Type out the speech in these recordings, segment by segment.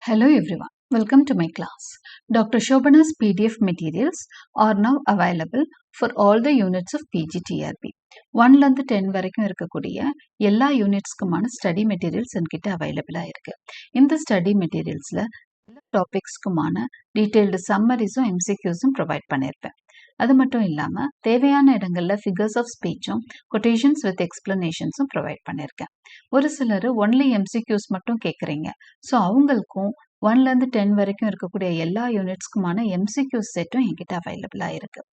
Hello everyone, welcome to my class. Dr. Shobana's PDF materials are now available for all the units of PGTRB. 1லேருந்து 10 வரைக்கும் இருக்கக்கூடிய எல்லா யூனிட்ஸ்க்குமான study materials என்கிட்ட அவைலபிளாக இருக்குது. இந்த ஸ்டடி மெட்டீரியல்ஸில் எல்லா டாபிக்ஸ்க்குமான டீட்டெயில்டு சம்மரிஸும் எம்சிக்யூஸும் ப்ரொவைட் பண்ணியிருப்பேன். அது மட்டும் இல்லாமல் தேவையான இடங்களில் ஃபிகர்ஸ் ஆஃப் ஸ்பீச்சும் கொட்டேஷன்ஸ் வித் எக்ஸ்பிளனேஷன்ஸும் ப்ரொவைட் பண்ணியிருக்கேன். ஒரு சிலர் ஒன்லி எம்சிக்யூஸ் மட்டும் கேட்குறீங்க. ஸோ அவங்களுக்கும் 1லேருந்து 10 வரைக்கும் இருக்கக்கூடிய எல்லா யூனிட்ஸ்க்குமான எம்சிக்யூஸ் செட்டும் என்கிட்ட அவைலபிளாக இருக்குது.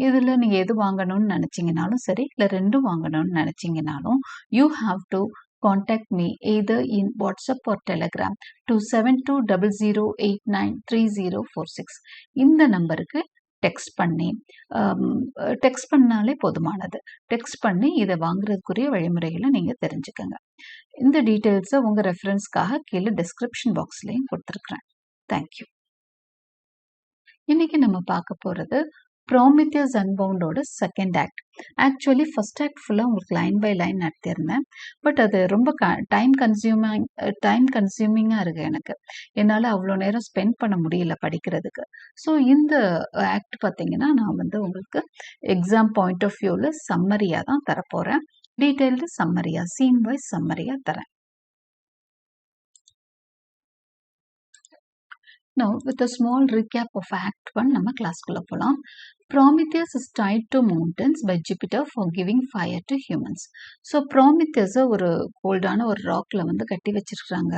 இதில் நீங்கள் எது வாங்கணும்னு நினச்சிங்கனாலும் சரி, இல்லை ரெண்டும் வாங்கணும்னு நினச்சிங்கனாலும் you have to contact me either in WhatsApp or Telegram to 7200893046. இந்த நம்பருக்கு டெக்ஸ்ட் பண்ணாலே போதுமானது. டெக்ஸ்ட் பண்ணி இதை வாங்குறதுக்குரிய வழிமுறைகளை நீங்கள் தெரிஞ்சுக்கங்க. இந்த டீட்டெயில்ஸை உங்கள் ரெஃபரன்ஸ்க்காக கீழே டிஸ்கிரிப்ஷன் பாக்ஸ்லையும் கொடுத்துருக்குறேன். தேங்க்யூ. இன்னைக்கு நம்ம பார்க்க போகிறது ப்ராமித்தியஸ் அன்பவுண்டோட second act. Actually first act ஃபுல்லாக உங்களுக்கு லைன் பை லைன் நடத்தியிருந்தேன். பட் அது ரொம்ப டைம் கன்சியூமிங்காக இருக்குது எனக்கு. என்னால் அவ்வளோ நேரம் ஸ்பெண்ட் பண்ண முடியல படிக்கிறதுக்கு. ஸோ இந்த ஆக்ட் பார்த்தீங்கன்னா நான் உங்களுக்கு எக்ஸாம் பாயிண்ட் ஆஃப் வியூவில் சம்மரியாக தான் தரப்போகிறேன். டீட்டெயில்டு சம்மரியாக, சீன் வைஸ் சம்மரியாக தரேன். Now, with a small recap of Act 1, நம்ம கிளாஸ்க்குள்ள போகலாம். Prometheus is tied to mountains by Jupiter for giving fire to humans. So ப்ராமித்தியஸை ஒரு கோல்டான ஒரு ராக்ல கட்டி வச்சிருக்கிறாங்க.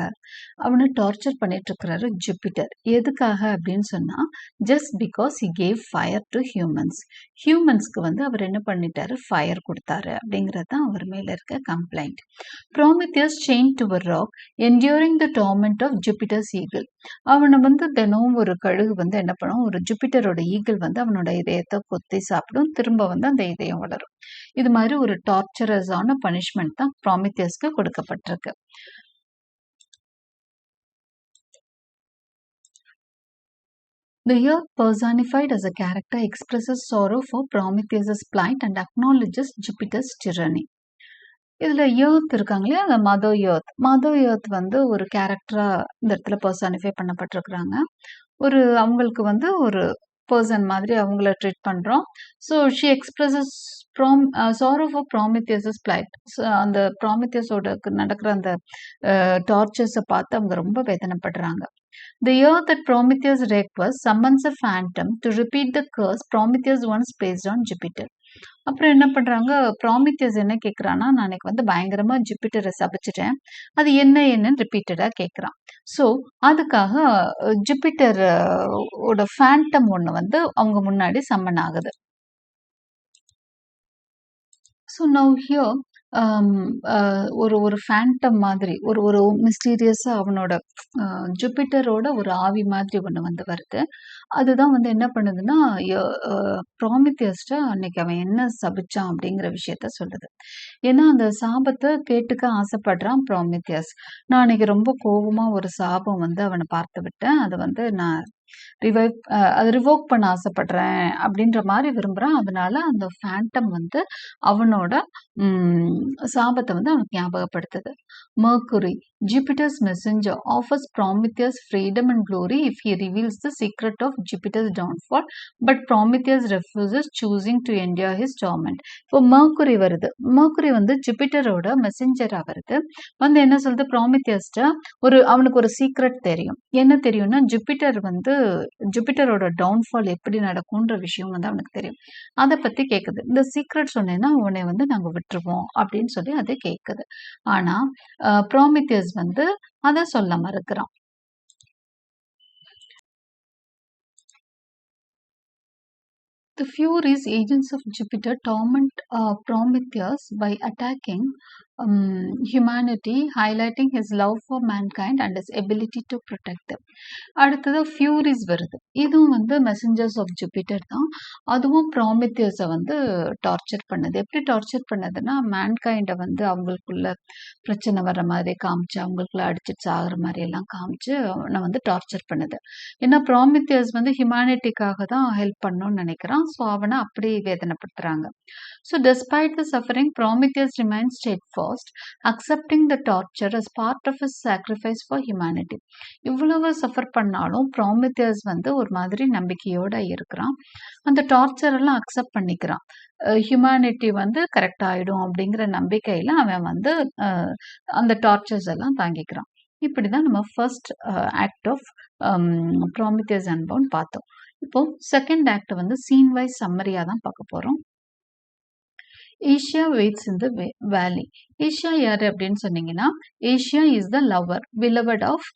அவனை டார்ச்சர் பண்ணிட்டு இருக்கிறாரு ஜூபிட்டர். எதுக்காக அப்படின்னு சொன்னால், just because he gave fire to humans. ஹியூமன்ஸ்க்கு அவர் என்ன பண்ணிட்டாரு, ஃபயர் கொடுத்தாரு அப்படிங்கிறது தான் அவர் மேலே இருக்க complaint. ப்ராமித்தியஸ் chained to a rock enduring the torment of Jupiter's eagle. அவனை தினம் ஒரு கழுகு என்ன பண்ணும், ஒரு ஜூபிட்டரோட ஈகிள் அவனோட இதயத்தை கொத்தி சாப்பிடும். திரும்ப அந்த இதயம் வளரும். இது மாதிரி ஒரு டார்ச்சரஸான பனிஷ்மெண்ட் தான் ப்ராமித்தியஸ்க்கு கொடுக்கப்பட்டிருக்கு. The earth personified as a character expresses sorrow for Prometheus's plight and acknowledges Jupiter's tyranny. இதில் ஏர்த் இருக்காங்களே, அந்த மதர் ஏர்த் ஒரு கேரக்டராக இந்த இடத்துல பர்சானிஃபை பண்ணப்பட்டிருக்கிறாங்க. அவங்களுக்கு ஒரு பர்சன் மாதிரி அவங்கள ட்ரீட் பண்ணுறோம். So she expresses sorrow for Prometheus's plight. அந்த ப்ராமித்தியஸோட நடக்கிற அந்த டார்ச்சர்ஸை பார்த்து அவங்க ரொம்ப வேதனைப்படுறாங்க. The earth that Prometheus wrecked was summons a phantom to repeat the curse Prometheus once placed on Jupiter. அப்புறம் என்ன பண்ணுறாங்க, ப்ராமித்தியஸ் என்ன கேட்குறான்னா, நான் அன்னைக்கு பயங்கரமாக ஜூபிட்டரை சபிச்சிட்டேன், அது என்னன்னு ரிப்பீட்டடாக கேட்குறான். ஸோ அதுக்காக ஜூபிட்டரோட ஃபேண்டம் ஒன்று அவங்க முன்னாடி சம்மன் ஆகுது. ஸோ நவ் ஹியர் ஒரு ஃபேண்டம் மாதிரி ஒரு மிஸ்டீரியஸாக அவனோட ஜூபிட்டரோட ஒரு ஆவி மாதிரி ஒன்று வருது. அதுதான் என்ன பண்ணுதுன்னா, ப்ராமித்தியஸ்ட அன்னைக்கு அவன் என்ன சபிச்சான் அப்படிங்கிற விஷயத்த சொல்லுது. ஏன்னா அந்த சாபத்தை கேட்டுக்க ஆசைப்படுறான் ப்ராமித்தியஸ். நான் அன்னைக்கு ரொம்ப கோபமாக ஒரு சாபம் அவனை பார்த்து விட்டேன், அதை நான் அதை ரிவோக் பண்ண ஆசைப்படுறேன் அப்படின்ற மாதிரி விரும்புகிறான். அதனால அந்த ஃபேண்டம் அவனோட சாபத்தை அவனுக்கு ஞாபகப்படுத்துது. Mercury, Jupiter's messenger, offers Prometheus freedom and glory if he reveals the secret of Jupiter's downfall, but Prometheus refuses, choosing to endure his torment. இப்போ Mercury வருது. Mercury ஜூபிட்டரோட மெசஞ்சரா வருது. என்ன சொல்லுது, ப்ராமித்தியஸ்ட அவனுக்கு ஒரு சீக்ரெட் தெரியும். என்ன தெரியும்னா, ஜூபிட்டரோட டவுன்ஃபால் எப்படி நடக்கும்ன்ற விஷயம் அவனுக்கு தெரியும். அதை பத்தி கேட்குது. இந்த சீக்ரெட் சொன்னேன்னா உன்னை நாங்க விட்டுருவோம் அப்படின்னு சொல்லி அதை கேட்குது. ஆனா ப்ராமித்தியஸ் அதை சொல்ல மறுக்கிறான். The Furies, agents of Jupiter, torment Prometheus by attacking humanity, highlighting his love for mankind and his ability to protect them. அடுத்தது ஃபியூரிஸ் வருது. இதுவும் மெசஞ்சர்ஸ் ஆஃப் ஜூபிட்டர் தான். அதுவும் ப்ராமித்தியஸை டார்ச்சர் பண்ணுது. எப்படி டார்ச்சர் பண்ணுதுன்னா, மேன்கைண்டை அவங்களுக்குள்ள பிரச்சனை வர்ற மாதிரி காமிச்சு, அவங்களுக்குள்ள அடிச்சுட்டு சாகிற மாதிரி எல்லாம் காமிச்சு அவனை டார்ச்சர் பண்ணுது. ஏன்னா ப்ராமித்தியஸ் ஹியூமனிட்டிக்காக தான் ஹெல்ப் பண்ணணும்னு நினைக்கிறான். ஸோ அவனை அப்படி வேதனைப்படுத்துறாங்க. So despite the suffering, Prometheus remains steadfast. lost, accepting the torture as part of his sacrifice for humanity. இவ்வளவு சஃபர் பண்ணாலும் ப்ராமித்தியஸ் வந்து ஒரு மாதிரி நம்பிக்கையோட இருக்கிறான். அந்த டார்ச்சர் எல்லாம் அக்செப்ட் பண்ணிக்கிறான். ஹியூமனிட்டி வந்து கரெக்ட் ஆயிடும் அப்படிங்கிற நம்பிக்கையில அவன் வந்து அந்த டார்ச்சர்ஸ் எல்லாம் தாங்கிக்கிறான். இப்படிதான் நம்ம ஃபர்ஸ்ட் ஆக்ட் ஆஃப் ப்ராமித்தியஸ் அன்பவுண்ட் பார்த்தோம். இப்போ செகண்ட் ஆக்ட் வந்து சீன் வைஸ் சம்மரியா தான் பார்க்க போறோம். ஏஷியா வெயிட்ஸ் இன் த வேலி. ஏஷியா யாரு அப்படின்னு சொன்னீங்கன்னா, Asia is the lover beloved of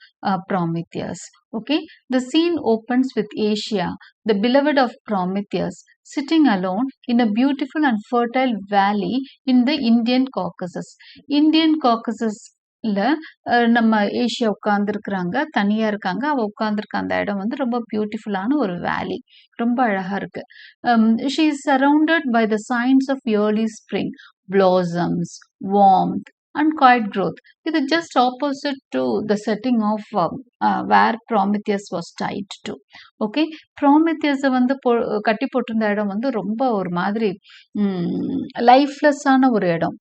Prometheus. Okay, the scene opens with Asia, the beloved of Prometheus, sitting alone in a beautiful and fertile valley in the Indian Caucasus. Indian Caucasus நம்ம Asia உட்கார்ந்துருக்குறாங்க, தனியா இருக்காங்க. அவ உட்கார்ந்துருக்க அந்த இடம் வந்து ரொம்ப பியூட்டிஃபுல்லான ஒரு வேலி, ரொம்ப அழகா இருக்கு. she is surrounded by the signs of early spring, blossoms, warmth and quiet growth. இது just opposite to the setting of where Prometheus was tied to. Okay, ப்ராமித்தியஸை வந்து கட்டி போட்டிருந்த இடம் வந்து ரொம்ப ஒரு மாதிரி லைஃப்லெஸ்ஸான ஒரு இடம்,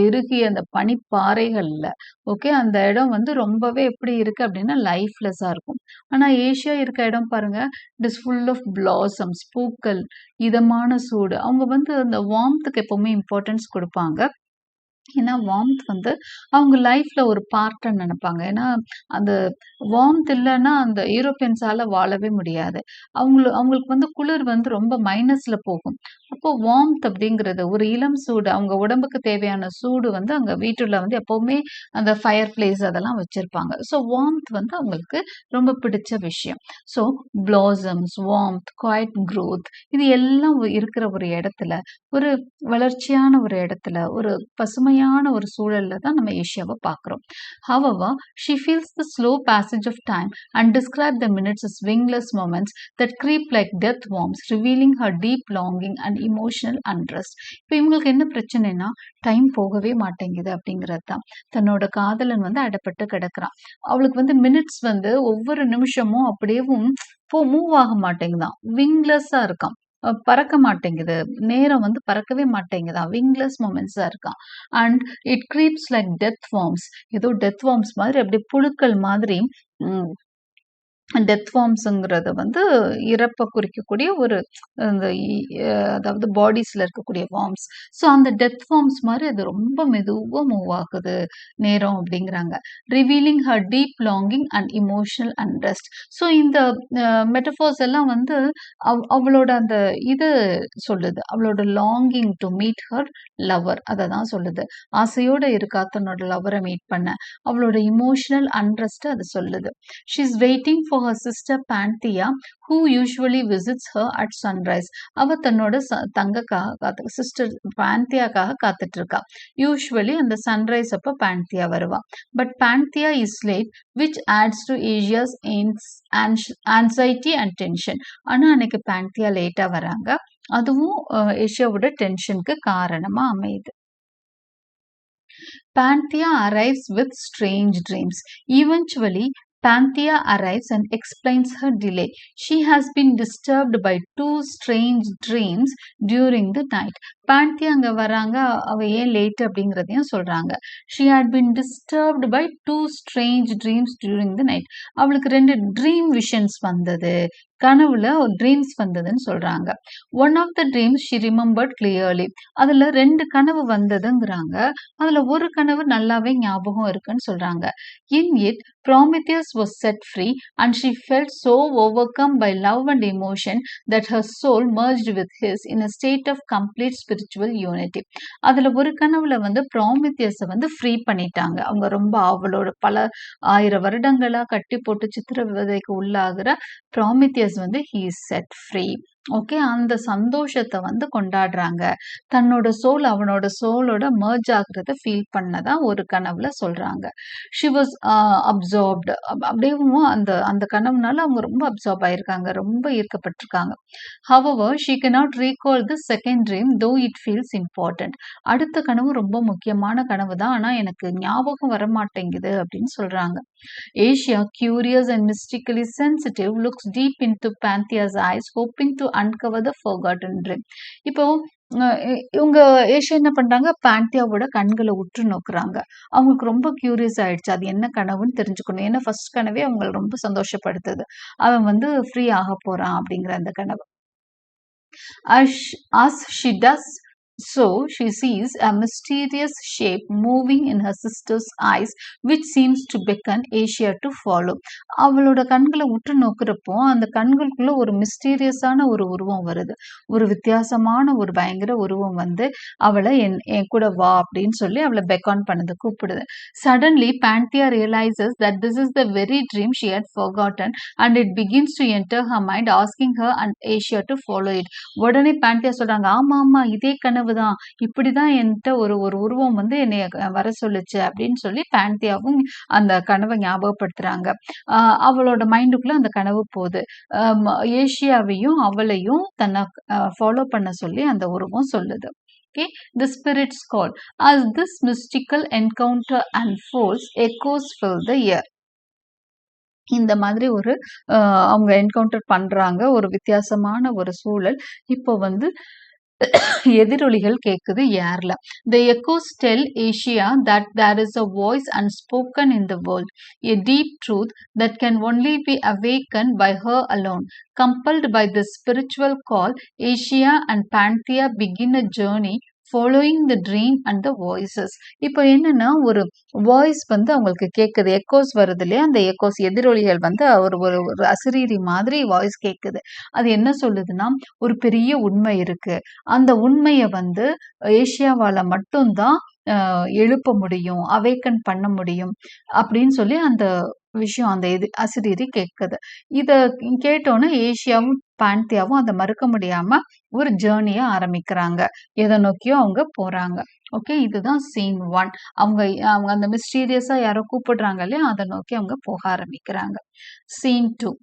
இறுகிய அந்த பனிப்பாறைகள்ல. ஓகே, அந்த இடம் வந்து ரொம்பவே எப்படி இருக்கு அப்படின்னா லைஃப்லெஸ்ஸா இருக்கும். ஆனா ஏஷியா இருக்க இடம் பாருங்க, it is full of blossoms, பூக்கள், இதமான சூடு. அவங்க வந்து அந்த வார்ம்த்துக்கு எப்பவுமே இம்பார்ட்டன்ஸ் கொடுப்பாங்க. ஏன்னா வார்ம்த் வந்து அவங்க லைஃப்ல ஒரு பார்ட்டை நினைப்பாங்க. ஏன்னா அந்த வார்ம்த் இல்லைன்னா அந்த யூரோப்பியன்ஸால வாழவே முடியாது. அவங்களுக்கு வந்து குளிர் வந்து ரொம்ப மைனஸ்ல போகும். அப்போ வார்ம்த் அப்படிங்கிறது ஒரு இளம் சூடு, அவங்க உடம்புக்கு தேவையான சூடு வந்து அங்க வீட்டுல வந்து எப்பவுமே அந்த ஃபயர் பிளேஸ் அதெல்லாம் வச்சிருப்பாங்க. ஸோ வார்ம்த் வந்து அவங்களுக்கு ரொம்ப பிடிச்ச விஷயம். So blossoms, warmth, quiet growth, இது எல்லாம் இருக்கிற ஒரு இடத்துல, ஒரு வளர்ச்சியான ஒரு இடத்துல, ஒரு பசுமையான ஒரு சூழல்ல தான் நம்ம ஏஷியாவை பார்க்கிறோம். However, she feels the slow passage of time and describes the minutes as wingless moments that creep like death worms, revealing her deep longing and emotional unrest. இப்போ இவங்களுக்கு என்ன பிரச்சனைனா, டைம் போகவே மாட்டேங்குது அப்படிங்கிறது தான். தன்னோட காதலன் வந்து அடப்பட்டு கிடக்குறான். அவளுக்கு வந்து மினிட்ஸ் வந்து ஒவ்வொரு நிமிஷமும் அப்படியே மூவ் ஆக மாட்டேங்குதான், விங்லெஸ்ஸா இருக்கான், பறக்க மாட்டேங்குது, நேரம் வந்து பறக்கவே மாட்டேங்குதான், விங்லெஸ் மொமெண்ட்ஸா இருக்கான். And it creeps like death worms, ஏதோ டெத் வார்ம்ஸ் மாதிரி, அப்படியே புழுக்கள் மாதிரி. டெத் ஃபார்ம்ஸுங்கிறத வந்து இறப்பை குறிக்கக்கூடிய ஒரு இந்த அதாவது பாடிஸ்ல இருக்கக்கூடிய வார்ம்ஸ். ஸோ அந்த டெத் ஃபார்ம்ஸ் மாதிரி அது ரொம்ப மெதுவாக மூவ் ஆகுது நேரம் அப்படிங்கிறாங்க. Revealing her deep longing and emotional unrest. So இந்த மெட்டஃபோர்ஸ் எல்லாம் வந்து அவளோட அந்த இது சொல்லுது, அவளோட longing to meet her lover, அதை தான் சொல்லுது. ஆசையோட இருக்கா தன்னோட லவரை மீட் பண்ண. அவளோட இமோஷனல் அன்ரெஸ்ட் அது சொல்லுது. She is waiting for her sister Panthea, who usually visits her at sunrise. அவ தன்னோட சிஸ்டர் பாந்தியாக்காக காத்துட்டு இருக்கா. யூஸ்வலி அந்த சன்ரைஸ் அப்ப பாந்தியா வருவா. But Panthea is late, which adds to Asia's anxiety and tension. ஆனா அன்னைக்கு பாந்தியா லேட்டா வராங்க, அதுவும் ஏஷியாவோட டென்ஷனுக்கு காரணமா அமையுது. Panthea arrives with strange dreams. Eventually, Panthea arrives and explains her delay. She has been disturbed by 2 strange dreams during the night. Panthea அங்க வராங்க, அவ ஏன் லேட் அப்படிங்கிறதையும் சொல்றாங்க. She had been disturbed by 2 strange dreams during the night. அவளுக்கு 2 dream visions வந்தது, கனவுல ஒரு ட்ரீம்ஸ் வந்ததுன்னு சொல்றாங்க. One of the dreams she remembered clearly. அதுல 2 கனவு வந்ததுங்கிறாங்க. அதுல ஒரு கனவு நல்லாவே ஞாபகம் இருக்குன்னு சொல்றாங்க. In it, Prometheus was set free and she felt so overcome by love and emotion that her soul merged with his in a state of complete spiritual unity. அதுல ஒரு கனவுல வந்து ப்ராமித்தியஸை வந்து ஃப்ரீ பண்ணிட்டாங்க. அவங்க ரொம்ப அவளோட பல 1000 வருடங்களா கட்டி போட்டு சித்திரவதைக்கு உள்ளாகிற ப்ராமித்தியஸ் வந்து he is set free. Okay, அந்த சந்தோஷத்தை வந்து கொண்டாடுறாங்க. தன்னோட சோல் அவனோட சோலோட மர்ஜ் ஆகுறத ஃபீல் பண்ணதா ஒரு கனவுல சொல்றாங்க. She was absorbed. அப்படியும் அந்த கனவுனால அவங்க ரொம்ப அப்சார்ப் ஆயிருக்காங்க, ரொம்ப ஈர்க்கப்பட்டிருக்காங்க. However, she cannot recall the second dream, though it feels important. அடுத்த கனவு ரொம்ப முக்கியமான கனவு தான், ஆனா எனக்கு ஞாபகம் வர மாட்டேங்குது அப்படின்னு சொல்றாங்க. Asia, curious and mystically sensitive, looks deep into Panthea's eyes, hoping to uncover the forgotten dream. இப்போ இவங்க ஏஷியா என்ன பண்றாங்க, பாந்தியாவோட கண்கள உற்று நோக்குறாங்க. அவங்களுக்கு ரொம்ப கியூரியஸ் ஆயிடுச்சு. அது என்ன கனவுன்னு தெரிஞ்சுக்கணும். ஏன்னா ஃபர்ஸ்ட் கனவே அவங்கள ரொம்ப சந்தோஷப்படுத்துது. அவன் வந்து ஃப்ரீ ஆகப் போறான் அப்படிங்கிற அந்த கனவு. As she does so, she sees a mysterious shape moving in her sister's eyes, which seems to beckon Asia to follow. அவளோட கண்கள உற்று நோக்குறப்போ, அந்த கண்களுக்குள்ள ஒரு மிஸ்டீரியஸான ஒரு உருவம் வருது. ஒரு வித்தியாசமான ஒரு பயங்கர உருவம் வந்து அவள என் கூட வா அப்படின்னு சொல்லி அவள பெக்கான் பண்ணுது, கூப்பிடுது. Suddenly, Panthea realizes that this is the very dream she had forgotten, and it begins to enter her mind, asking her and Asia to follow it. உடனே பாண்டியா சொல்றாங்க, ஆமா ஆமா இதே கனவுதான், இப்படிதான் என்கிட்ட ஒரு ஒரு உருவம் வந்து என்னைய வர சொல்லுச்சு அப்படின்னு சொல்லி பாண்டியாவும் அந்த கனவை ஞாபகப்படுத்துறாங்க. அவளோட மைண்டுக்குள்ள அந்த கனவு போகுது. ஏஷியாவையும் அவளையும் தன்னை ஃபாலோ பண்ண சொல்லி அந்த உருவம் சொல்லுது. Okay, the spirit's call. As this mystical encounter unfolds, echoes fill the air. இந்த மாதிரி ஒரு அவங்க என்கவுண்டர் பண்றாங்க. ஒரு வித்தியாசமான ஒரு சூழல். இப்போ வந்து எதிரொலிகள் கேக்குது ஏர்ல. The echoes tell Asia that there is a voice unspoken in the world, a deep truth that can only be awakened by her alone. Compelled by this spiritual call, Asia and Panthea begin a journey following the dream and the voices. இப்போ என்னன்னா ஒரு voice வந்து அவங்களுக்கு கேக்குது, Eggoz வருது இல்லையா, அந்த Eggoz எதிரொலிகள் வந்து ஒரு ஒரு அசிரீரி மாதிரி வாய்ஸ் கேக்குது. அது என்ன சொல்லுதுன்னா, ஒரு பெரிய உண்மை இருக்கு, அந்த உண்மைய வந்து ஏசியாவால மட்டும்தான் எழுப்ப முடியும், அவேக்கன் பண்ண முடியும் அப்படின்னு சொல்லி அந்த விஷயம் அந்த அசிரீரி கேட்குது. இத கேட்டோன்னே ஏசியாவும் பாந்தியாவும் அதை மறுக்க முடியாம ஒரு ஜேர்னியை ஆரம்பிக்கிறாங்க. எதை நோக்கியோ அவங்க போறாங்க. ஓகே, இதுதான் சீன் 1. அவங்க அவங்க அந்த மிஸ்டீரியஸா யாரோ கூப்பிடுறாங்க இல்லையா, அதை நோக்கி அவங்க போக ஆரம்பிக்கிறாங்க. Scene 2.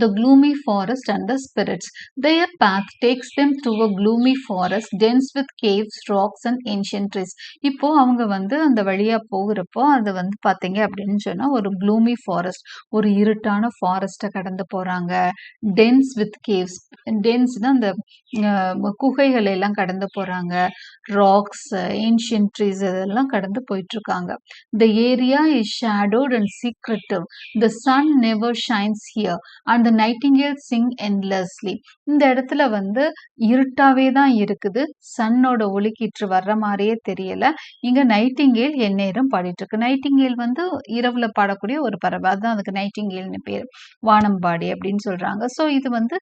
The gloomy forest and the spirits. Their path takes them through a gloomy forest dense with caves, rocks and ancient trees. இப்போ அவங்க வந்து அந்த வழியா போகிறப்போ அது வந்து பாத்தீங்க அப்படின்னு சொன்னா ஒரு gloomy forest, ஒரு இருட்டான ஃபாரஸ்ட்டை கடந்து போறாங்க. டென்ஸ் வித் கேவ்ஸ், டென்ஸ்னா அந்த குகைகள் எல்லாம் கடந்து போறாங்க. ராக்ஸ், ஏன்ஷியன்ட் ட்ரீஸ் இதெல்லாம் கடந்து போயிட்டு இருக்காங்க. The area is shadowed and secretive. The sun never shines here and the nightingales sing endlessly. இந்த இடத்துல வந்து இருட்டாவே தான் இருக்குது, சன்னோட ஒளிக்கீற்று வர்ற மாதிரியே தெரியல. இங்க நைட்டிங்கேல் எந்நேரம் பாடிட்டு இருக்கு. நைட்டிங்கேல் வந்து இரவுல பாடக்கூடிய ஒரு பறவை, அதுதான் அதுக்கு நைட்டிங்கேல்னு பேர், வானம்பாடி அப்படின்னு சொல்றாங்க. ஸோ இது வந்து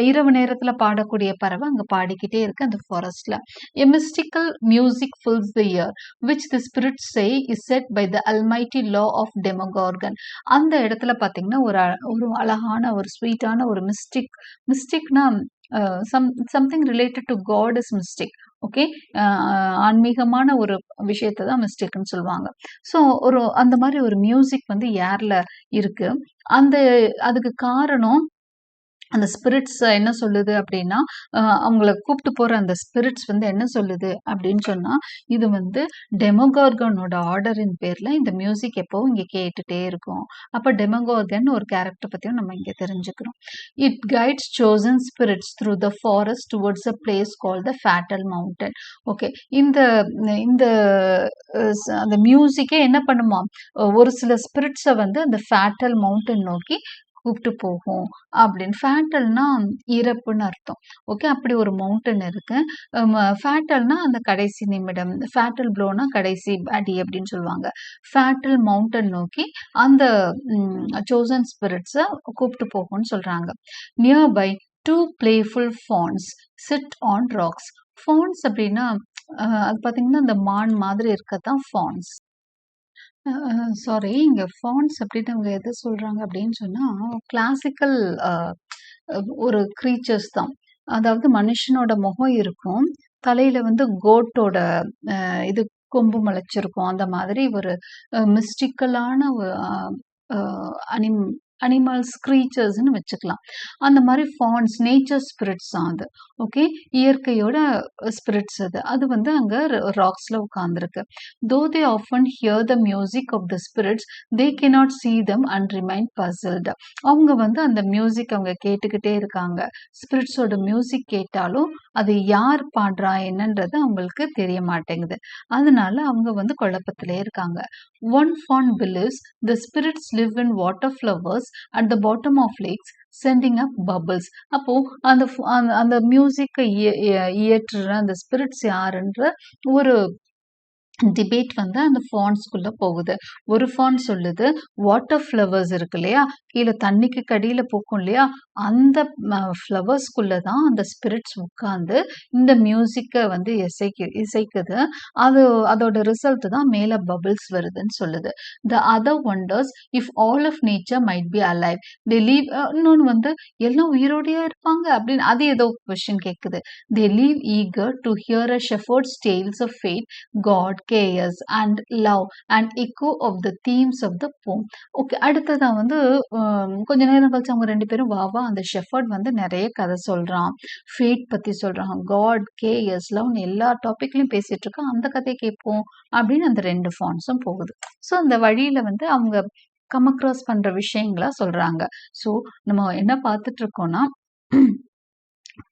இரவு நேரத்துல பாடக்கூடிய பறவை அங்க பாடிக்கிட்டே இருக்கு அந்த ஃபாரஸ்ட்ல. A mystical music fills the air, which the spirits say is set by the almighty law of Demogorgon. அந்த இடத்துல பாத்தீங்கன்னா ஒரு ஒரு அழகான ஒரு ஸ்வீட்டான ஒரு மிஸ்டிக்னா something related to God is mystic. Okay, ஆன்மீகமான ஒரு விஷயத்தை தான் மிஸ்டேக்னு சொல்லுவாங்க. ஸோ ஒரு அந்த மாதிரி ஒரு மியூசிக் வந்து ஏர்ல இருக்கு. அதுக்கு காரணம் அந்த ஸ்பிரிட்ஸ் என்ன சொல்லுது அப்படின்னா, அவங்கள கூப்பிட்டு போற அந்த ஸ்பிரிட்ஸ் வந்து என்ன சொல்லுது அப்படின்னு சொன்னா, இது வந்து டெமோகார்கனோட ஆர்டரின் பேர்ல இந்த மியூசிக் எப்பவும் இங்க கேட்டுட்டே இருக்கும். அப்ப டெமோகார்கன் ஒரு கேரக்டர் பத்தியும் நம்ம இங்க தெரிஞ்சுக்கிறோம். It guides chosen spirits through the forest towards a place call the fatal mountain. Okay, இந்த இந்த அந்த மியூசிக்கே என்ன பண்ணுமா, ஒரு சில ஸ்பிரிட்ஸை வந்து அந்த ஃபேட்டல் மவுண்டன் நோக்கி கூப்பிட்டு போகும் அப்படின்னு. ஃபேட்டல்னா இறப்புன்னு அர்த்தம். ஓகே, அப்படி ஒரு மவுண்டன் இருக்கு. ஃபேட்டல்னா அந்த கடைசி நிமிடம், ஃபேட்டல் ப்ளோனா கடைசி அடி அப்படின்னு சொல்லுவாங்க. ஃபேட்டல் மவுண்டன் நோக்கி அந்த சோசன் ஸ்பிரிட்ஸை கூப்பிட்டு போகும்னு சொல்றாங்க. Nearby 2 playful fawns sit on rocks. Fans அப்படின்னா அது பார்த்தீங்கன்னா இந்த மான் மாதிரி இருக்கதான் ஃபான்ஸ். சாரி, இங்க ஃபான்ஸ் அப்படின்னு அவங்க எதை சொல்றாங்க அப்படின்னு சொன்னா, கிளாசிக்கல் ஒரு கிரீச்சர்ஸ் தான். அதாவது மனுஷனோட முகம் இருக்கும், தலையில வந்து கோட்டோட இது கொம்பு முளைச்சிருக்கும். அந்த மாதிரி ஒரு மிஸ்டிக்கலான அனிமல்ஸ் கிரீச்சர்ஸ்ன்னு வச்சுக்கலாம். அந்த மாதிரி ஃபான்ஸ் நேச்சர் ஸ்பிரிட்ஸ் தான் அது. ஓகே. இயற்கையோட ஸ்பிரிட்ஸ் அது. அது வந்து அங்க ராக்ஸ்ல உட்கார்ந்திருக்கு. Though they often hear the music of the spirits, they cannot see them and remain puzzled. அவங்க வந்து அந்த மியூசிக் அவங்க கேட்டுக்கிட்டே இருக்காங்க. ஸ்பிரிட்ஸோட மியூசிக் கேட்டாலும் அது யார் பாடுறா என்னன்றது அவங்களுக்கு தெரிய மாட்டேங்குது. அதனால அவங்க வந்து குழப்பத்திலே இருக்காங்க. One fawn believes the spirits live in water flowers at the bottom of lakes, sending up bubbles. அப்போ அந்த மியூசிக்கை இயற்றுற அந்த ஸ்பிரிட்ஸ் யாருன்ற ஒரு டிபேட் வந்து அந்த ஃபான்ஸ்குள்ள போகுது. ஒரு ஃபான் சொல்லுது, வாட்டர் ஃப்ளவர்ஸ் இருக்கு இல்லையா? கீழ தண்ணிக்கு கடியில பூக்கும் இல்லையா? அந்த ஃப்ளவர்ஸ்குள்ள தான் அந்த ஸ்பிரிட்ஸ் உட்கார்ந்து இந்த மியூசிக்க வந்து இசைக்குது. அது அதோட ரிசல்ட் தான் மேல பபிள்ஸ் வருதுன்னு சொல்லுது. The other wonders if all of nature might be alive they leave. இன்னொன்னு வந்து எல்லாம் உயிரோடையா இருப்பாங்க அப்படின்னு அது ஏதோ கொஸ்டின் கேட்குது. They leave eager to hear a shepherd's tales of fate, God, chaos and love and echo of the themes of the poem. Okay. அடுத்ததா வந்து கொஞ்ச நேரம் கழிச்சு அவங்க 2 பேரும் வா அந்த ஷெஃபர்ட் வந்து நிறைய கதை சொல்றான். ஃபேட் பத்தி சொல்றான். காட், chaos, லவ்னு எல்லா டாபிக்லயும் பேசிட்டு இருக்கான். அந்த கதையை கேட்போம் அப்படின்னு அந்த 2 ஃபான்ஸும் போகுது. ஸோ அந்த வழியில வந்து அவங்க கம் அக்ராஸ் பண்ற விஷயங்களா சொல்றாங்க. ஸோ நம்ம என்ன பார்த்துட்டு இருக்கோம்னா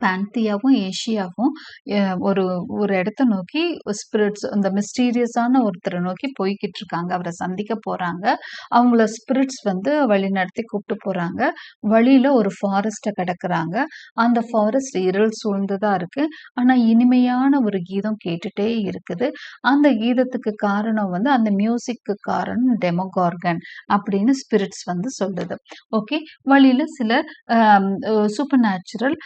பான்தியாவும் ஏஷியாவும் ஒரு ஒரு இடத்த நோக்கி ஸ்பிரிட்ஸ் அந்த மிஸ்டீரியஸான ஒருத்தரை நோக்கி போய்கிட்டு இருக்காங்க. அவரை சந்திக்க போறாங்க. அவங்கள ஸ்பிரிட்ஸ் வந்து வழி நடத்தி கூப்பிட்டு போறாங்க. வழியில ஒரு ஃபாரஸ்ட்டை கடக்குறாங்க. அந்த ஃபாரஸ்ட் இருள் சூழ்ந்துதான் இருக்கு. ஆனா இனிமையான ஒரு கீதம் கேட்டுட்டே இருக்குது. அந்த கீதத்துக்கு காரணம் வந்து அந்த மியூசிக்கு காரணம் டெமோகார்கன் அப்படின்னு ஸ்பிரிட்ஸ் வந்து சொல்லுது. ஓகே. வழியில சில சூப்பர் நேச்சுரல்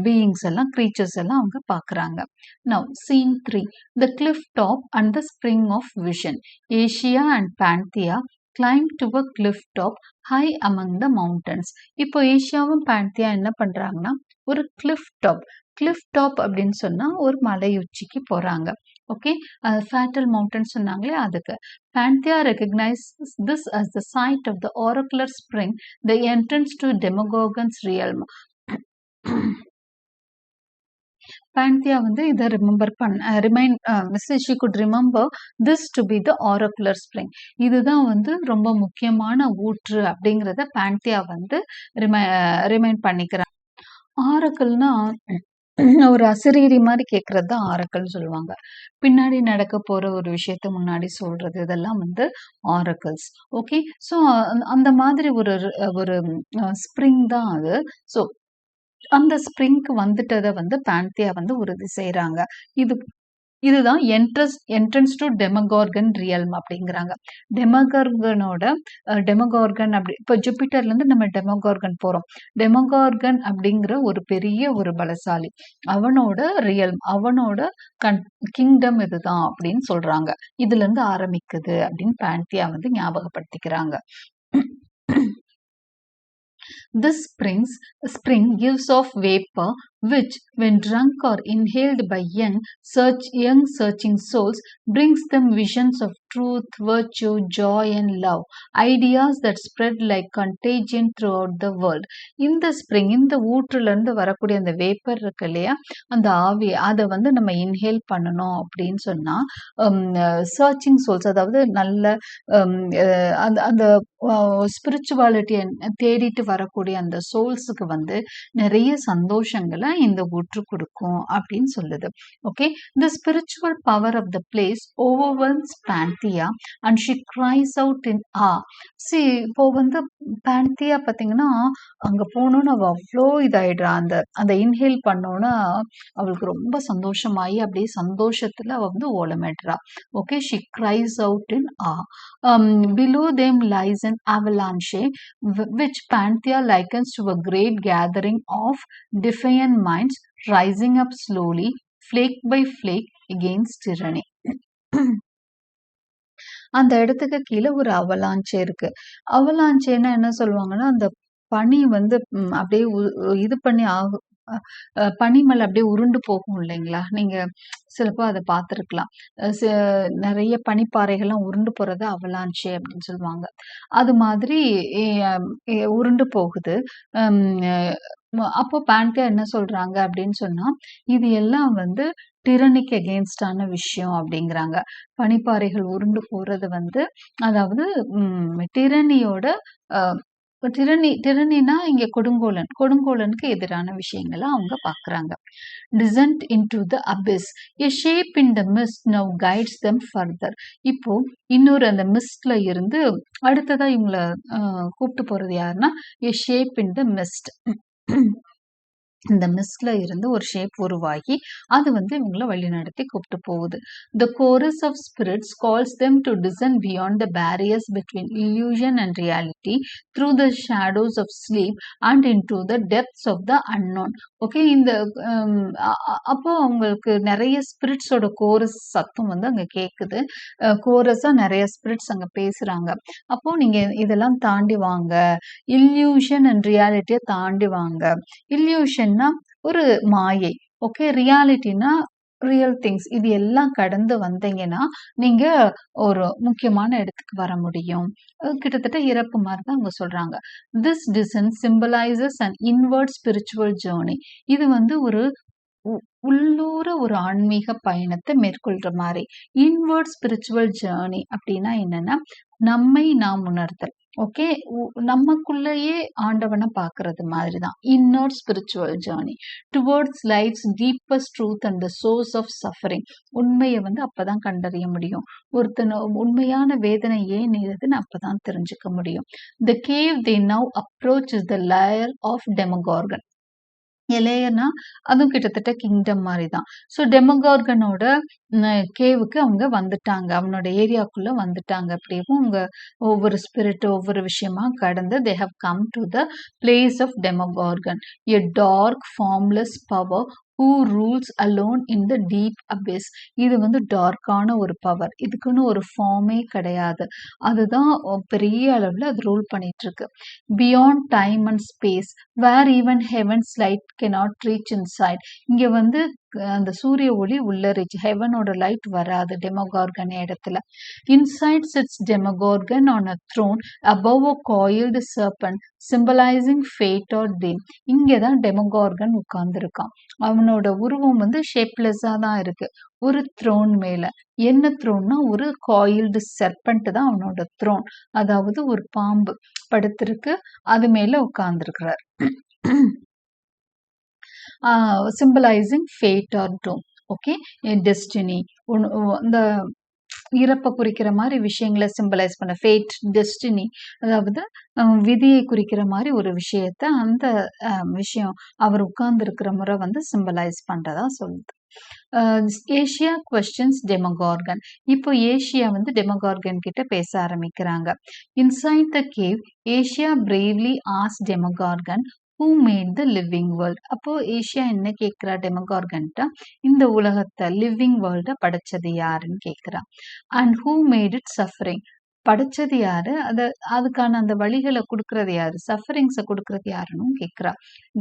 beings எல்லாம் creatures எல்லாம் அவங்க பார்க்குறாங்க. Now scene 3, the cliff top and the spring of vision. Asia and Panthea climb to a cliff top high among the mountains. இப்போ ஏஷியாவும் பான்தியா என்ன பண்றாங்கன்னா ஒரு கிளிஃப் டாப் அப்படின்னு சொன்னா ஒரு மலை உச்சிக்கு போறாங்க. ஓகே. ஃபேட்டல் மவுண்டன் சொன்னாங்களே அதுக்கு. Panthea recognizes this as the site of the oracular spring, the entrance to Demogorgon's realm. பான்தியா வந்து இதை she could remember this to be the oracular spring. இதுதான் வந்து ரொம்ப முக்கியமான ஊற்று அப்படிங்கிறத பான்தியா வந்து ரிமைண்ட் பண்ணிக்கிறாங்க. ஆரக்கல்னா ஒரு அசரீரி மாதிரி கேட்கறது தான் ஆரக்கல் சொல்லுவாங்க. பின்னாடி நடக்க போற ஒரு விஷயத்த முன்னாடி சொல்றது இதெல்லாம் வந்து ஆரக்கல்ஸ். ஓகே. ஸோ அந்த மாதிரி ஒரு ஸ்ப்ரிங் தான் அது. ஸோ அந்த ஸ்ப்ரிங்க்கு வந்துட்டதை வந்து பான்தியா வந்து உறுதி செய்யறாங்க. இதுதான் என்ட்ரன்ஸ் டு டெமகார்கன் ரியல்ம் அப்படிங்கிறாங்க. டெமகார்கன் அப்படி இப்போ ஜூபிட்டர்ல இருந்து நம்ம டெமகார்கன் போறோம். டெமகார்கன் அப்படிங்கிற ஒரு பெரிய ஒரு பலசாலி, அவனோட ரியல்ம், அவனோட கிங்டம் இதுதான் அப்படின்னு சொல்றாங்க. இதுல இருந்து ஆரம்பிக்குது அப்படின்னு பான்தியா வந்து ஞாபகப்படுத்திக்கிறாங்க. This spring gives off vapor which, when drunk or inhaled by young searching souls, brings them visions of truth, virtue, joy and love, ideas that spread like contagion throughout the world. இந்த spring, இந்த ஊற்றுல இருந்து வரக்கூடிய அந்த vapour இருக்கு இல்லையா, அந்த ஆவி, அதை வந்து நம்ம இன்ஹேல் பண்ணணும் அப்படின்னு சொன்னா சர்ச்சிங் சோல்ஸ், அதாவது நல்ல அந்த ஸ்பிரிச்சுவாலிட்டியை தேடிட்டு வரக்கூடிய அந்த சோல்ஸுக்கு வந்து நிறைய சந்தோஷங்களை இந்த ஊற்று கொடுக்கும் அப்படின்னு சொல்லுது. Okay. The spiritual power of the place overwhelms Panthea and she cries out in awe. See, இப்போ வந்து பான்தியா பார்த்தீங்கன்னா அங்க போனோன்னு அவ அவ்வளோ இதாயிடுறா. அந்த இன்ஹேல் பண்ணோன்னா அவளுக்கு ரொம்ப சந்தோஷமாயி அப்படியே சந்தோஷத்துல அவ வந்து ஓலமிடுறா. Okay. she cries out in awe. Below them lies an avalanche which Panthea likens to a great gathering of defiant minds rising up slowly, flake by flake, against tyranny. அந்த இடத்துக்கு கீழே ஒரு அவலாஞ்சே இருக்கு. அவலாஞ்சேன்னா என்ன சொல்லுவாங்கன்னா, அந்த பனி வந்து அப்படியே இது பண்ணி பனிமலை அப்படியே உருண்டு போகும் இல்லைங்களா? நீங்க சிலப்போ அதை பார்த்துருக்கலாம். நிறைய பனிப்பாறைகள்லாம் உருண்டு போறத அவலாஞ்சே அப்படின்னு சொல்லுவாங்க. அது மாதிரி உருண்டு போகுது. அப்போ பான்கே என்ன சொல்றாங்க அப்படின்னு சொன்னா, இது எல்லாம் வந்து டிரனிக் அகெயின்ஸ்டான விஷயம் அப்படிங்கிறாங்க. பனிப்பாறைகள் உருண்டு போறது வந்து அதாவது டிரனியோட அ டிரனினா இங்க கொடுங்கோலன். கொடுங்கோலனுக்கு எதிரான விஷயங்கள அவங்க பார்க்குறாங்க. Descent into the abyss. A shape in the mist now guides them further. இப்போ இன்னொரு அந்த மிஸ்ட்ல இருந்து அடுத்ததா இவங்கள கூப்பிட்டு போறது யாருன்னா, a shape in the mist. இந்த மிஸ்ட்ல இருந்து ஒரு ஷேப் உருவாகி அது வந்து இவங்கள வழிநடத்தி கூப்பிட்டு போகுது. The chorus of spirits calls them to descend beyond the barriers between illusion and reality through the shadows of sleep and into the depths of the unknown. Okay, இந்த அப்போ அவங்களுக்கு நிறைய ஸ்பிரிட்ஸோட கோரஸ் சத்தம் வந்து அங்க கேக்குது. கோரஸா நிறைய ஸ்பிரிட்ஸ் அங்க பேசுறாங்க. அப்போ நீங்க இதெல்லாம் தாண்டி வாங்க, இல்யூஷன் அண்ட் ரியாலிட்டியை தாண்டி வாங்க. இல்யூஷன்னா ஒரு மாயை, ஓகே. ரியாலிட்டினா real things. இது எல்லாம் கடந்து வந்தீங்கன்னா நீங்க ஒரு முக்கியமான இடத்துக்கு வர முடியும். கிட்டத்தட்ட இறப்பு மாதிரி தான் அவங்க சொல்றாங்க. This descent symbolises an inward spiritual journey. இது வந்து ஒரு உள்ளூர ஒரு ஆன்மீக பயணத்தை மேற்கொள்ற மாதிரி. இன்வர்ட் ஸ்பிரிச்சுவல் ஜேர்னி அப்படின்னா என்னன்னா, நம்மை நாம் உணர்தல். ஓகே, நமக்குள்ளேயே ஆண்டவனை பார்க்கறது மாதிரி தான் inner spiritual journey towards life's deepest truth and the source of suffering. உண்மையை வந்து அப்பதான் கண்டறிய முடியும். ஒருத்தன உண்மையான வேதனை ஏன் நேருதுன்னு அப்பதான் தெரிஞ்சுக்க முடியும். The cave they now approach is the lair of Demogorgon. லேயர்னா அதுவும் கிட்டத்தட்ட கிங்டம் மாதிரி தான். ஸோ டெமோகார்கனோட கேவுக்கு அவங்க வந்துட்டாங்க, அவனோட ஏரியாக்குள்ள வந்துட்டாங்க. அப்படியும் அவங்க ஒவ்வொரு ஸ்பிரிட் ஒவ்வொரு விஷயமா கடந்து they have come to the place of Demogorgon, a dark formless power who rules alone in the deep abyss. இது வந்து டார்க்கான ஒரு பவர், இதுக்குன்னு ஒரு ஃபார்மே கிடையாது. அதுதான் பெரிய அளவில் அது ரூல் பண்ணிட்டு இருக்கு. Beyond time and space where even heaven's light cannot reach inside. இங்க வந்து அந்த சூரிய ஒளி உள்ள ரீச், ஹெவனோட லைட் வராது டெமோகார்கன் இடத்துல. Inside sits Demogorgon on a throne above a coiled serpent symbolizing fate or doom. இங்கதான் டெமோகார்கன் உட்கார்ந்துருக்கான். அவனோட உருவம் வந்து ஷேப்லெஸ்ஸா தான் இருக்கு. ஒரு த்ரோன் மேல, என்ன த்ரோன்னா ஒரு காயில்டு செர்பன்ட் தான் அவனோட த்ரோன். அதாவது ஒரு பாம்பு படுத்திருக்கு, அது மேல உட்கார்ந்துருக்கிறார். symbolizing fate or doom. Okay, destiny, இந்த இறப்பை குறிக்கிற மாதிரி விஷயங்களை சிம்பலைஸ் பண்ண ஃபேட், டெஸ்டினி, அதாவது விதியை குறிக்கிற மாதிரி ஒரு விஷயத்த அந்த விஷயம் அவர் உட்கார்ந்து இருக்கிற முறை வந்து சிம்பலைஸ் பண்றதா சொல்லுது. Asia questions Demogorgon. இப்போ ஏஷியா வந்து டெமோகார்கன் கிட்ட பேச ஆரம்பிக்கிறாங்க. Inside the cave Asia bravely ask Demogorgon who made the living world. அப்போ ஏஷியா என்ன கேட்கிறா டெமோகார்கன்ட்ட, இந்த உலகத்தை லிவிங் வேர்ல்ட படைச்சது யாருன்னு கேட்கிறா. And who made it suffering. படைச்சது யாரு, அதுக்கான அந்த வழிகளை கொடுக்கறது யாரு, சஃபரிங்ஸை கொடுக்கறது யாருன்னு கேட்கிறா.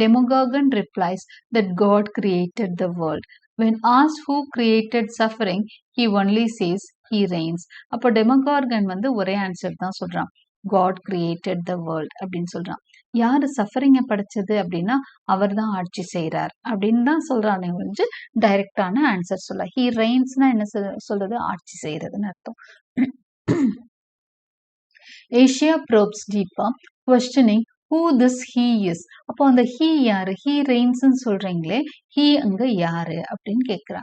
டெமோகார்கன் replies that God created the world. When asked who created suffering, he only says he reigns. அப்போ டெமோகார்கன் வந்து ஒரே ஆன்சர் தான் சொல்றான், God created the world அப்படின்னு சொல்றான். யாரு சஃபரிங்க படைச்சது அப்படின்னா அவர் தான் ஆட்சி செய்யறார் அப்படின்னு தான் சொல்றானே ஒழிஞ்சு டைரக்டான ஆன்சர் சொல்ல. ஹி ரெயின்ஸ்னா என்ன சொல்றது, ஆட்சி செய்யறதுன்னு அர்த்தம். Asia probes deeper, questioning who this he is. அப்போ அந்த he யாரு, he reigns சொல்றீங்களே, he அங்க யாரு அப்படின்னு கேட்கிறா.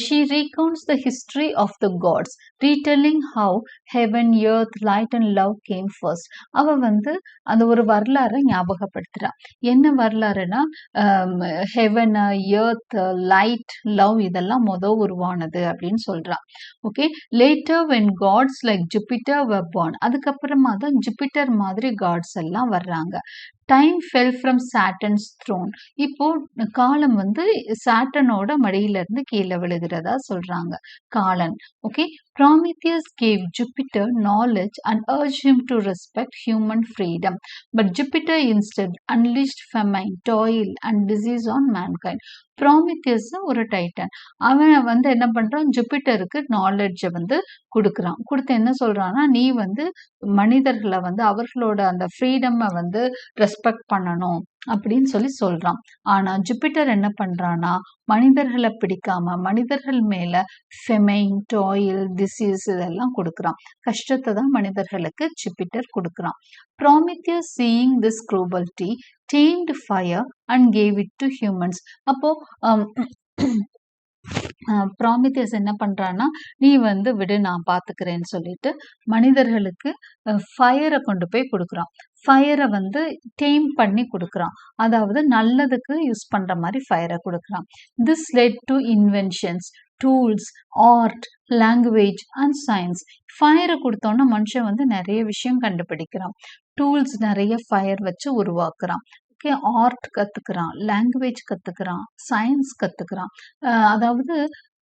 She recounts the history of the gods, retelling how heaven, earth, light and love came first. அவ வந்து அந்த ஒரு வரலாறை ஞாபகப்படுத்துறா. என்ன வரலாறுனா, ஹெவன், எர்த், லைட், லவ் இதெல்லாம் உருவானது அப்படின்னு சொல்றா. Okay, later when gods like Jupiter were born. அதுக்கப்புறமா தான் ஜூபிட்டர் மாதிரி காட்ஸ் எல்லாம் வர்றாங்க. Time fell from Saturn's throne. இப்போ காலம் வந்து சாட்டனோட மடியில இருந்து கீழே விழுகிறதா சொல்றாங்க, காலன். Okay, Prometheus gave Jupiter knowledge and urged him to respect human freedom. But Jupiter instead unleashed famine, toil and disease on mankind. ப்ராமித்தியஸ் ஒரு டைட்டன், அவன் வந்து என்ன பண்றான், ஜூபிட்டருக்கு நாலேஜை வந்து கொடுக்குறான். கொடுத்து என்ன சொல்றான்னா, நீ வந்து மனிதர்களை வந்து அவர்களோட அந்த ஃப்ரீடமை வந்து ரெஸ்பெக்ட் பண்ணணும் அப்படின்னு சொல்றான். ஆனா ஜூபிட்டர் என்ன பண்றானா, மனிதர்களை பிடிக்காம மனிதர்கள் மேல ஃபெமைன், டாயில், டிசீஸ் இதெல்லாம் கொடுக்குறான். கஷ்டத்தை தான் மனிதர்களுக்கு ஜூபிட்டர் கொடுக்குறான். Prometheus seeing this cruelty tamed fire and gave it to humans. அப்போ ப்ராமித்தியஸ் என்ன பண்றான்னா, நீ வந்து விடு நான் பாத்துக்கிறேன்னு சொல்லிட்டு மனிதர்களுக்கு ஃபயரை கொண்டு போய் கொடுக்குறான். ஃபயரை வந்து டேம் பண்ணி கொடுக்குறான். அதாவது நல்லதுக்கு யூஸ் பண்ற மாதிரி ஃபயரை கொடுக்குறான். This led to inventions, tools, art, language and science. ஃபயரை கொடுத்தோன்னா மனுஷன் வந்து நிறைய விஷயம் கண்டுபிடிக்கிறான். டூல்ஸ் நிறைய ஃபயர் வச்சு உருவாக்குறான். ஆர்ட் கத்துக்கிறான், லாங்குவேஜ் கத்துக்கிறான், சயின்ஸ் கத்துக்கிறான். அதாவது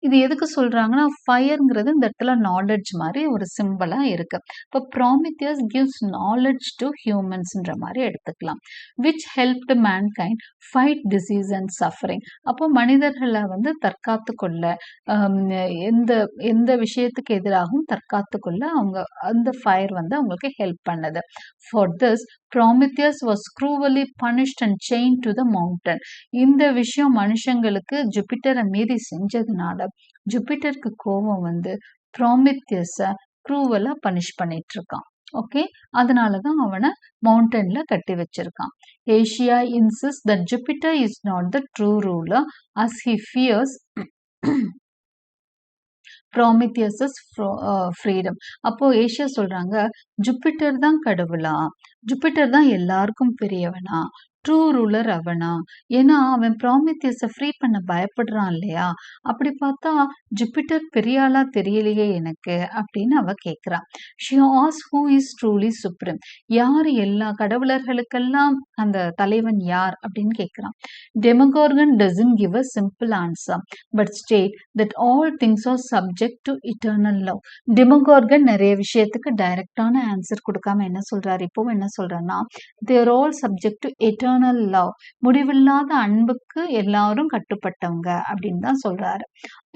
இது எதுக்கு சொல்றாங்கன்னா, ஃபயர்ங்கிறது இந்த இடத்துல நாலேஜ் மாதிரி ஒரு சிம்பிளா இருக்கு. இப்போ ப்ராமித்தியஸ் கிவ்ஸ் நாலேஜ் டு ஹியூமன்ஸ்ன்ற மாதிரி எடுத்துக்கலாம். Which helped mankind fight disease and suffering. அப்போ மனிதர்களை வந்து தற்காத்து கொள்ள, எந்த எந்த விஷயத்துக்கு எதிராகவும் தற்காத்து கொள்ள அவங்க அந்த ஃபயர் வந்து அவங்களுக்கு ஹெல்ப் பண்ணது. For this Prometheus was cruelly punished and chained to the mountain. இந்த விஷயம் மனுஷங்களுக்கு ஜூபிட்டரை மீறி செஞ்சதுனால ஜூபிட்டருக்கு கோபம் வந்து ப்ராமித்தியஸ க்ரூவலா பனிஷ் பண்ணிட்டு இருக்கான். ஓகே, அதனாலதான் அவனை மவுண்டன்ல கட்டி வச்சிருக்கான். Asia insist that Jupiter is not the true ruler as he fears Prometheus freedom. அப்போ ஏசியா சொல்றாங்க, ஜூபிட்டர் தான் கடவுளா, ஜூபிட்டர் தான் எல்லாருக்கும் பெரியவனா, ட்ரூ ரூலர் அவனா? ஏன்னா அவன் ப்ராமித்தியஸை ஃப்ரீ பண்ண பயப்படுறான் இல்லையா? அப்படி பார்த்தா ஜூபிட்டர் பெரிய ஆளா தெரியலையே எனக்கு அப்படின்னு அவ கேட்கிறான். She asks who is truly supreme. யார் எல்லா கடவுளர்களுக்கெல்லாம் அந்த தலைவன் யார் அப்படின்னு கேட்கிறான். டெமோகார்கன் doesn't give a simple answer but state that all things are subject to eternal love. டெமோகார்கன் நிறைய விஷயத்துக்கு டைரக்டான ஆன்சர் கொடுக்காம என்ன சொல்றாரு, இப்போ என்ன சொல்றாருன்னா, they are all subject to eternal love. முடிவில்லாத அன்புக்கு எல்லாரும் கட்டுப்பட்டவங்க அப்படின்னு தான் சொல்றாரு.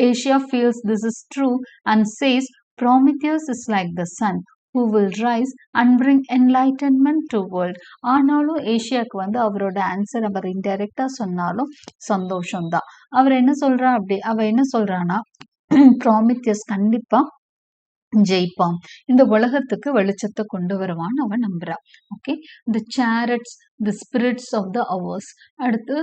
Asia feels this is true and says Prometheus is like the sun who will rise and bring enlightenment to world. ஆனாலும் ஏசியாக்கு வந்து அவரோட ஆன்சர் அவர் இன்டைரக்டா சொன்னாலும் சந்தோஷம்தான். அவர் என்ன சொல்றா, அவ என்ன சொல்றானா, ப்ராமித்தியஸ் கண்டிப்பா ஜெயிப்பான், இந்த உலகத்துக்கு வெளிச்சத்தை கொண்டு வருவான்னு அவன் நம்புறா. Okay, the chariots, the spirits of the hours. அடுத்து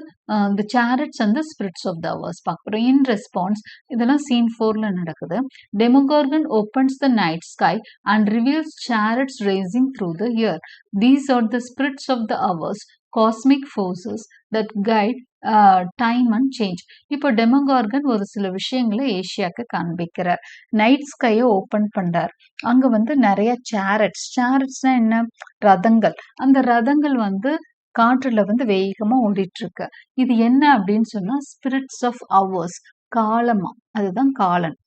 the chariots and the spirits of the hours பார்க்குறோம். in response, இதெல்லாம் scene 4ல நடக்குது. Demogorgon opens the night sky and reveals chariots racing through the air. These are the spirits of the hours, cosmic forces that guide time and change. இப்போ டெமோகார்கன் ஒரு சில விஷயங்களை ஏசியாக்கு காண்பிக்கிறார். Night ஸ்கையை open பண்றார். அங்க வந்து நிறைய சேரட்ஸ்னா என்ன, ரதங்கள். அந்த ரதங்கள் வந்து காற்றுல வந்து வேகமா ஓடிட்டு இருக்கு. இது என்ன அப்படின்னு சொன்னா ஸ்பிரிட்ஸ் ஆஃப் அவர்ஸ், காலமா, அதுதான் காலன்.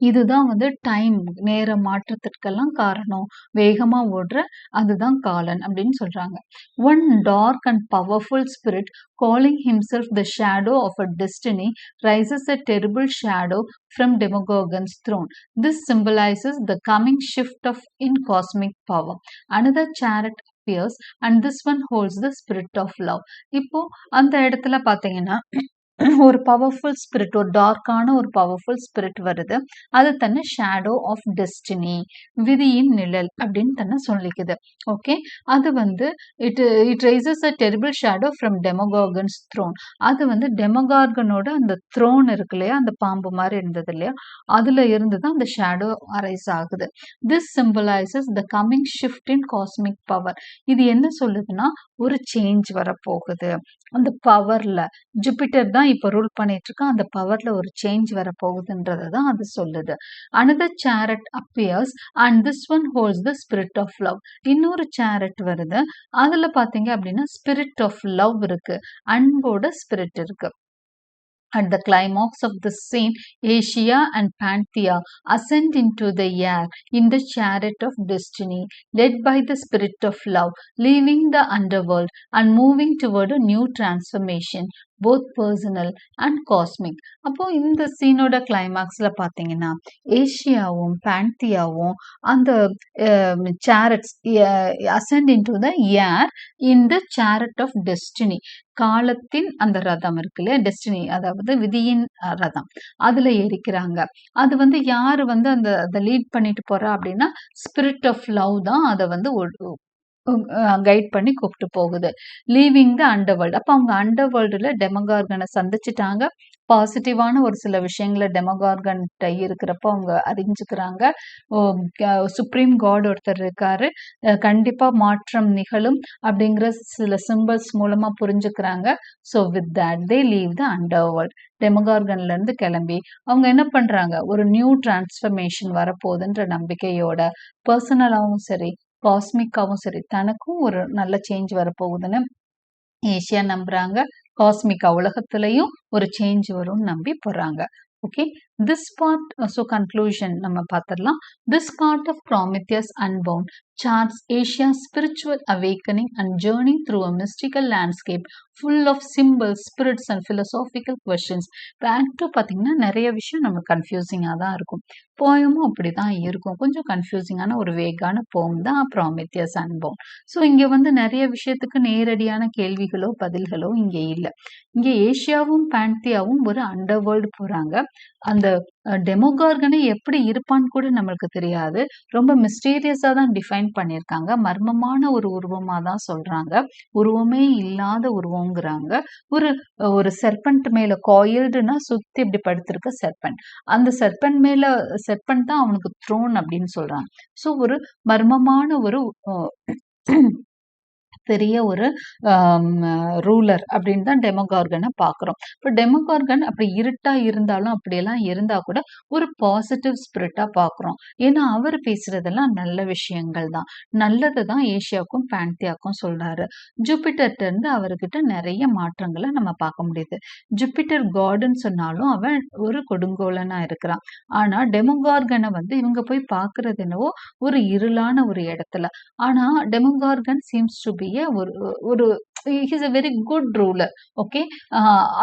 இதுதான் வந்து டைம், நேர மாற்றத்திற்கெல்லாம் காரணம், வேகமா ஓடுற அதுதான் காலன் அப்படின்னு சொல்றாங்க. One dark and powerful spirit calling himself the shadow of a destiny rises a terrible shadow from Demogorgon's throne. This symbolizes the coming shift in cosmic power. Another chariot appears and this one holds the spirit of love. இப்போ அந்த இடத்துல பாத்தீங்கன்னா ஒரு powerful spirit, ஒரு டார்க்கான ஒரு powerful spirit வருது. அது தன்னை ஷேடோ ஆஃப் டெஸ்டினி, விதியின் நிழல் அப்படின்னு தன்னை சொல்லிக்குது. ஓகே, அது வந்து it rises a terrible shadow from Demogorgon's throne. அது வந்து டெமோகார்கனோட அந்த த்ரோன் இருக்கு இல்லையா, அந்த பாம்பு மாதிரி இருந்தது இல்லையா, அதுல இருந்து தான் அந்த ஷேடோ அரைஸ் ஆகுது. This symbolises the coming shift in cosmic power. இது என்ன சொல்லுதுன்னா, ஒரு சேஞ்ச் வரப்போகுது. அந்த பவர்ல ஜூபிட்டர் தான் இப்ப ரூல் பண்ணிட்டு இருக்கான், அந்த பவர்ல ஒரு சேஞ்ச் வர போகுதுன்றதை தான் அது சொல்லுது. another chariot appears and this one holds the spirit of love. இன்னொரு சேரட் வருது, அதுல பாத்தீங்க அப்படின்னா ஸ்பிரிட் ஆஃப் லவ் இருக்கு, அன்போட ஸ்பிரிட் இருக்கு. At the climax of the scene, Asia and Panthea ascend into the air in the chariot of destiny, led by the spirit of love, leaving the underworld and moving toward a new transformation, both personal and cosmic. அப்போ இந்த சீனோட கிளைமாக்ஸ்ல பாத்தீங்கன்னா ஏஷியாவும் பான்தியாவும் அந்த chariots ascend into the air in the chariot of destiny, காலத்தின் அந்த ரதம் இருக்கு இல்லையா, டெஸ்டினி அதாவது விதியின் ரதம், அதுல ஏறிக்கிறாங்க. அது வந்து யாரு வந்து அந்த லீட் பண்ணிட்டு போறா அப்படின்னா ஸ்பிரிட் ஆஃப் லவ் தான் அதை வந்து கைட் பண்ணி கூப்பிட்டு போகுது. லீவிங் த அண்டர்வேர்ல்டு. அப்போ அவங்க அண்டர்வேர்ல்டுல டெமகார்கனை சந்திச்சுட்டாங்க. பாசிட்டிவான ஒரு சில விஷயங்களை டெமகார்கன் இருக்கிறப்போ அவங்க அறிஞ்சுக்கிறாங்க. சுப்ரீம் காட் ஒருத்தர் இருக்காரு, கண்டிப்பா மாற்றம் நிகழும் அப்படிங்கிற சில சிம்பிள்ஸ் மூலமா புரிஞ்சுக்கிறாங்க. So with that they leave the underworld. டெமகார்கன்ல இருந்து கிளம்பி அவங்க என்ன பண்றாங்க, ஒரு நியூ டிரான்ஸ்ஃபர்மேஷன் வரப்போகுதுன்ற நம்பிக்கையோட பர்சனலாவும் சரி காஸ்மிக்காவும் சரி தனக்கும் ஒரு நல்ல சேஞ்ச் வரப்போகுதுன்னு ஏஷியா நம்புறாங்க. காஸ்மிக்கா உலகத்திலையும் ஒரு சேஞ்ச் வரும்னு நம்பி போறாங்க. Okay, this part, so conclusion நம்ம பார்த்துடலாம். This part of Prometheus Unbound charts Asia's spiritual awakening and journey through a mystical landscape full of symbols, spirits and philosophical questions. Act பார்த்தீங்கன்னா நிறைய விஷயம் நம்ம கன்ஃபியூசிங்காக தான் இருக்கும். போயமும் அப்படி தான் இருக்கும், கொஞ்சம் கன்ஃபியூசிங்கான ஒரு வேகான போம் தான் ப்ராமித்தியஸ் அன்பவுண்ட். ஸோ இங்கே வந்து நிறைய விஷயத்துக்கு நேரடியான கேள்விகளோ பதில்களோ இங்கே இல்லை. இங்கே ஏஷியாவும் பான்தியாவும் ஒரு அண்டர்வேர்ல்டு போகிறாங்க. அந்த டெமோகார்கனை எப்படி இருப்பான்னு கூட நம்மளுக்கு தெரியாது, ரொம்ப மிஸ்டீரியஸாக தான் டிஃபைன் பண்ணியிருக்காங்க. மர்மமான ஒரு உருவமாக தான் சொல்கிறாங்க, உருவமே இல்லாத உருவங்கிறாங்க. ஒரு செர்பன்ட் மேலே காயில்டுனா சுற்றி இப்படி படுத்திருக்க செர்பன்ட், அந்த செர்பன்ட் மேலே செர்பன்ட் தான் அவனுக்கு த்ரோன் அப்படின்னு சொல்கிறாங்க. ஸோ ஒரு மர்மமான ஒரு பெரிய ஒரு ரூலர் அப்படின்னு தான் டெமோகார்கனை பார்க்குறோம். இப்போ டெமோகார்கன் அப்படி இருட்டா இருந்தாலும் அப்படியெல்லாம் இருந்தால் கூட ஒரு பாசிட்டிவ் ஸ்பிரிட்டாக பார்க்குறோம். ஏன்னா அவர் பேசுறதெல்லாம் நல்ல விஷயங்கள் தான், நல்லது தான் ஏஷியாவுக்கும் பான்தியாவுக்கும் சொல்றாரு. ஜூபிட்டர்ட்ட இருந்து அவர்கிட்ட நிறைய மாற்றங்களை நம்ம பார்க்க முடியுது. ஜூபிட்டர் காடுன்னு சொன்னாலும் அவன் ஒரு கொடுங்கோலனா இருக்கிறான். ஆனா டெமோகார்கனை வந்து இவங்க போய் பார்க்கறது என்னவோ ஒரு இருளான ஒரு இடத்துல. ஆனா டெமோகார்கன் சீம்ஸ் டு பி ஒரு he's a very good ruler. Okay,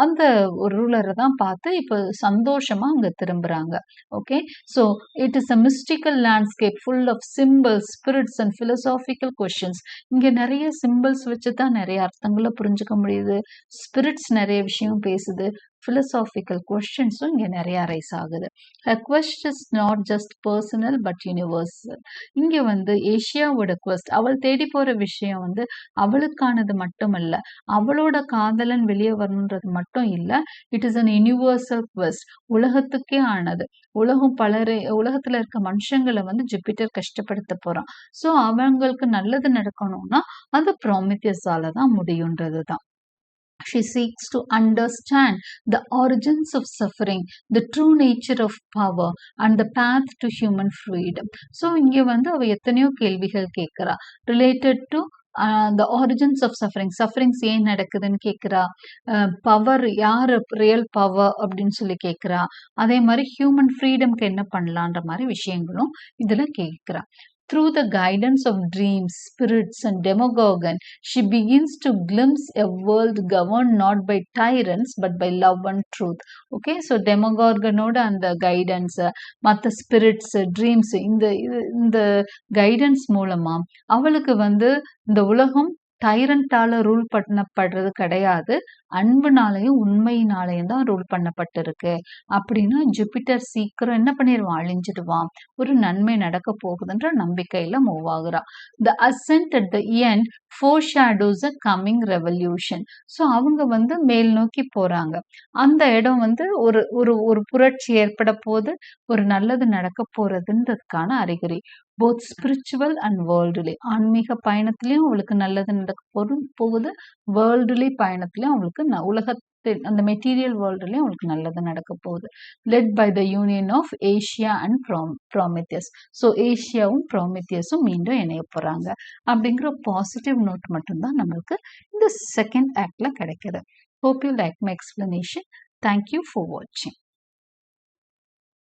அந்த ஒரு ரூலரை தான் பார்த்து இப்போ சந்தோஷமா அங்க திரும்புறாங்க. Okay, so it is a mystical landscape full of symbols, spirits and philosophical questions. இங்க நிறைய சிம்பிள்ஸ் வச்சு தான் நிறைய அர்த்தங்களை புரிஞ்சுக்க முடியுது. ஸ்பிரிட்ஸ் நிறைய விஷயம் பேசுது, philosophical questions-உம் இங்க நிறைய ரைஸ் ஆகுது. Her quest is not just personal but universal. இங்க வந்து ஏஷியாவோட quest, அவள் தேடி போற விஷயம் வந்து அவளுக்கானது மட்டும் இல்ல, அவளோட காதலன் வெளியே வரணுன்றது மட்டும் இல்ல. It is an universal quest, உலகத்துக்கே ஆனது. உலகத்துல இருக்க மனுஷங்களை வந்து ஜூபிட்டர் கஷ்டப்படுத்த போறான். ஸோ அவங்களுக்கு நல்லது நடக்கணும்னா அது ப்ராமித்தியஸால தான் முடியுன்றது தான். She seeks to understand the origins of suffering, the true nature of power and the path to human freedom. So இங்கே வந்து அவ எத்தனையோ கேள்விகள் கேட்கிறா related to the origins of sufferings ஏன் நடக்குதுன்னு கேட்குறா. பவர் யார் ரியல் பவர் அப்படின்னு சொல்லி கேட்குறா. அதே மாதிரி ஹியூமன் ஃப்ரீடம்க்கு என்ன பண்ணலான்ற மாதிரி விஷயங்களும் இதில் கேட்குறா. Through the guidance of dreams, spirits and Demogorgon, she begins to glimpse a world governed not by tyrants but by love and truth. Okay, so Demogorgonோட அந்த கைடன்ஸ், மற்ற ஸ்பிரிட்ஸ், ட்ரீம்ஸ், இந்த கைடன்ஸ் மூலமா அவளுக்கு வந்து இந்த உலகம் டைரண்டால ரூல் பண்ணப்படுறது கிடையாது, அன்புனாலையும் உண்மையினாலையும் தான் ரூல் பண்ணப்பட்டிருக்கு அப்படின்னா ஜூபிட்டர் சீக்கிரம் என்ன பண்ணிடுவான், அழிஞ்சிடுவான், ஒரு நன்மை நடக்க போகுதுன்ற நம்பிக்கையில மூவ் ஆகுறா. The ascent at the end foreshadows a coming revolution. So அவங்க வந்து மேல் நோக்கி போறாங்க. அந்த இடம் வந்து ஒரு புரட்சி ஏற்பட போது, ஒரு நல்லது நடக்க போறதுன்றதுக்கான அறிகுறி. போத் ஸ்பிரிச்சுவல் அண்ட் வேர்ல்டுலி, ஆன்மீக பயணத்திலையும் அவளுக்கு நல்லது நடக்க போகுது, வேர்ல்டுலி பயணத்திலையும் அவளுக்கு உலகத்தில் அந்த மெட்டீரியல் வேர்ல்டுலையும் அவளுக்கு நல்லது நடக்க போகுது. Led by the union of Asia and Prometheus. So ஏஷியாவும் ப்ராமித்தியஸும் மீண்டும் இணைய போறாங்க அப்படிங்கிற பாசிட்டிவ் நோட் மட்டும்தான் நம்மளுக்கு இந்த செகண்ட் ஆக்ட்ல கிடைக்குது. Hope you like my explanation. Thank you for வாட்சிங்.